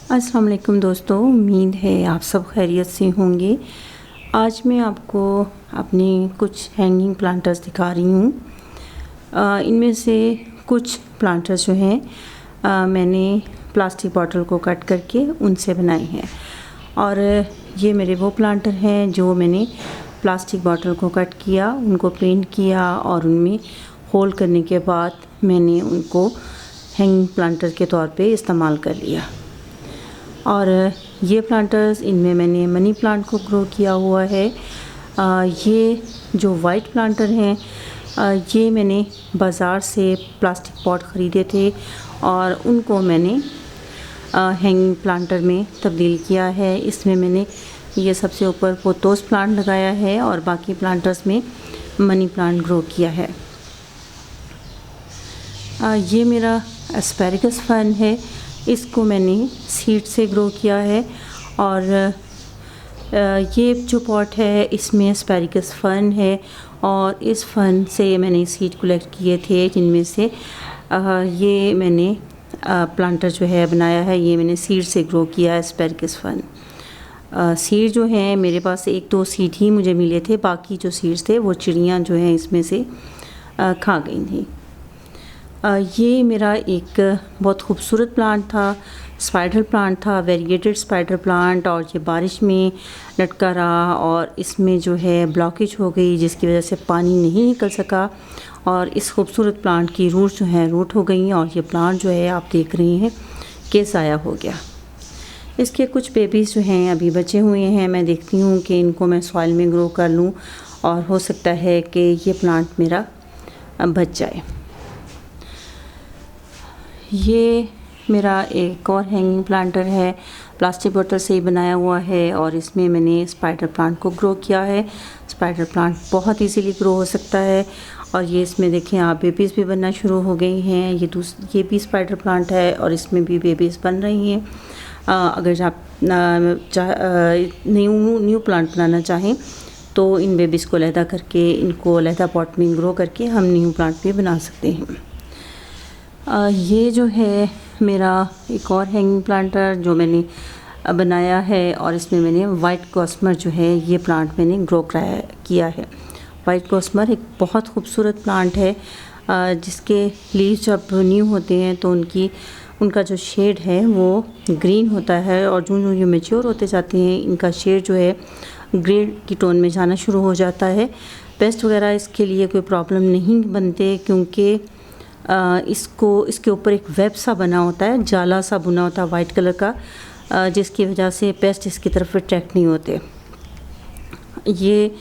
अस्सलाम वालेकुम दोस्तों, उम्मीद है आप सब खैरियत से होंगे। आज मैं आपको अपने कुछ हैंगिंग प्लांटर्स दिखा रही हूँ। इनमें से कुछ प्लांटर्स जो हैं मैंने प्लास्टिक बॉटल को कट करके उनसे बनाए हैं, और ये मेरे वो प्लांटर हैं जो मैंने प्लास्टिक बॉटल को कट किया, उनको पेंट किया और उनमें होल करने के बाद मैंने उनको हैंगिंग प्लांटर के तौर पे इस्तेमाल कर लिया। और ये प्लांटर्स, इनमें मैंने मनी प्लांट को ग्रो किया हुआ है। ये जो वाइट प्लांटर हैं ये मैंने बाज़ार से प्लास्टिक पॉट ख़रीदे थे और उनको मैंने हैंगिंग प्लांटर में तब्दील किया है। इसमें मैंने ये सबसे ऊपर पोथोस प्लांट लगाया है और बाकी प्लांटर्स में मनी प्लांट ग्रो किया है। ये मेरा एस्पैरेगस फर्न है, इसको मैंने सीड से ग्रो किया है। और ये जो पॉट है इसमें एस्पैरेगस फर्न है और इस फर्न से मैंने सीड कलेक्ट किए थे, जिनमें से ये मैंने प्लांटर जो है बनाया है, ये मैंने सीड से ग्रो किया है एस्पैरेगस फर्न। सीड जो है मेरे पास एक दो सीड ही मुझे मिले थे, बाकी जो सीड्स थे वो चिड़ियाँ जो हैं इसमें से खा गई थी। ये मेरा एक बहुत खूबसूरत प्लांट था, स्पाइडर प्लांट था, वेरिएटेड स्पाइडर प्लांट, और ये बारिश में लटका रहा और इसमें जो है ब्लॉकेज हो गई, जिसकी वजह से पानी नहीं निकल सका और इस खूबसूरत प्लांट की रूट जो है रूट हो गई और ये प्लांट जो है आप देख रहे हैं कि ज़ाया हो गया। इसके कुछ बेबीज़ जो हैं अभी बचे हुए हैं, मैं देखती हूँ कि इनको मैं सॉइल में ग्रो कर लूँ और हो सकता है कि ये प्लांट मेरा बच जाए। ये मेरा एक और हैंगिंग प्लांटर है, प्लास्टिक बॉटल से ही बनाया हुआ है और इसमें मैंने स्पाइडर प्लांट को ग्रो किया है। स्पाइडर प्लांट बहुत इजीली ग्रो हो सकता है और ये इसमें देखें आप बेबीज़ भी बनना शुरू हो गई हैं। ये भी स्पाइडर प्लांट है और इसमें भी बेबीज़ बन रही हैं। अगर आप न्यू प्लांट बनाना चाहें तो इन बेबीज़ को अलहदा करके, इनको अलहदा पॉट में ग्रो करके हम न्यू प्लांट भी बना सकते हैं। ये जो है मेरा एक और हैंगिंग प्लांटर जो मैंने बनाया है और इसमें मैंने वाइट कॉस्मर जो है ये प्लांट मैंने ग्रो किया है। वाइट कॉस्मर एक बहुत खूबसूरत प्लांट है जिसके लीव्स जब न्यू होते हैं तो उनका जो शेड है वो ग्रीन होता है और जो ये मैच्योर होते जाते हैं इनका शेड जो है ग्रे की टोन में जाना शुरू हो जाता है। पेस्ट वगैरह इसके लिए कोई प्रॉब्लम नहीं बनते, क्योंकि इसके ऊपर एक वेब सा बना होता है, जाला सा बुना होता है वाइट कलर का, जिसकी वजह से पेस्ट इसकी तरफ अट्रैक्ट नहीं होते। ये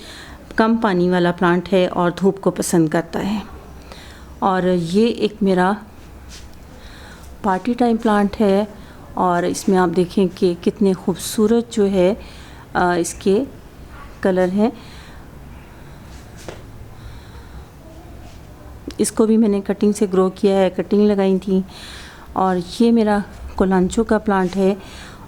कम पानी वाला प्लांट है और धूप को पसंद करता है। और ये एक मेरा पार्टी टाइम प्लांट है और इसमें आप देखें कि कितने खूबसूरत जो है इसके कलर हैं। इसको भी मैंने कटिंग से ग्रो किया है, कटिंग लगाई थी। और ये मेरा कोलांचो का प्लांट है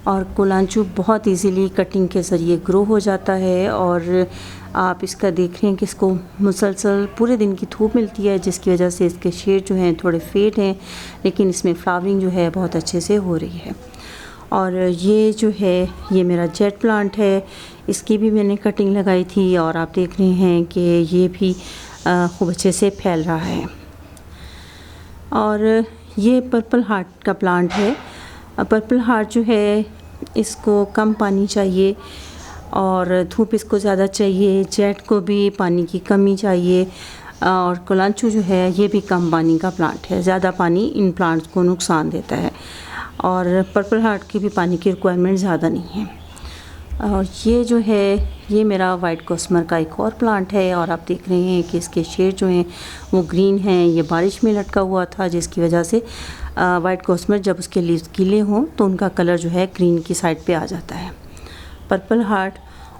और कोलांचो बहुत इजीली कटिंग के ज़रिए ग्रो हो जाता है और आप इसका देख रहे हैं कि इसको मुसलसल पूरे दिन की धूप मिलती है, जिसकी वजह से इसके शेड जो हैं थोड़े फेड हैं, लेकिन इसमें फ्लावरिंग जो है बहुत अच्छे से हो रही है। और ये जो है ये मेरा जेट प्लांट है, इसकी भी मैंने कटिंग लगाई थी और आप देख रहे हैं कि ये भी खूब अच्छे से फैल रहा है। और ये पर्पल हार्ट का प्लांट है। पर्पल हार्ट जो है इसको कम पानी चाहिए और धूप इसको ज़्यादा चाहिए, जेट को भी पानी की कमी चाहिए और कोलांचो जो है ये भी कम पानी का प्लांट है। ज़्यादा पानी इन प्लांट्स को नुकसान देता है और पर्पल हार्ट की भी पानी की रिक्वायरमेंट ज़्यादा नहीं है। और ये जो है ये मेरा वाइट कॉस्मर का एक और प्लांट है और आप देख रहे हैं कि इसके शेड जो हैं वो ग्रीन हैं। ये बारिश में लटका हुआ था, जिसकी वजह से वाइट कॉस्मर जब उसके लीव्स गीले हों तो उनका कलर जो है ग्रीन की साइड पे आ जाता है। Purple heart.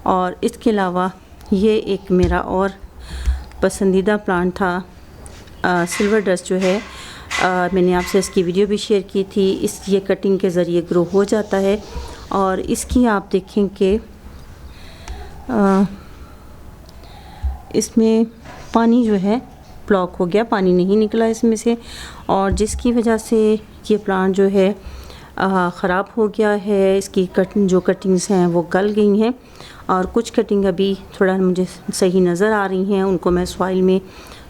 और इसके अलावा ये एक मेरा और पसंदीदा प्लांट था सिल्वर डस्ट जो है, मैंने आपसे इसकी वीडियो भी शेयर की थी। ये कटिंग के ज़रिए ग्रो हो जाता है और इसकी आप देखें कि इसमें पानी जो है ब्लॉक हो गया, पानी नहीं निकला इसमें से, और जिसकी वजह से ये प्लांट जो है ख़राब हो गया है, इसकी जो कटिंग्स हैं वो गल गई हैं और कुछ कटिंग अभी थोड़ा मुझे सही नज़र आ रही हैं। उनको मैं सॉइल में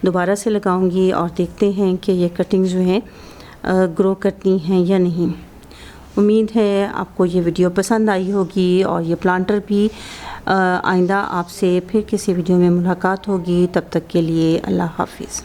दोबारा से लगाऊंगी और देखते हैं कि ये कटिंग जो हैं ग्रो करती हैं या नहीं। उम्मीद है आपको ये वीडियो पसंद आई होगी और ये प्लांटर भी आइंदा आपसे फिर किसी वीडियो में मुलाकात होगी। तब तक के लिए अल्लाह हाफ़िज़।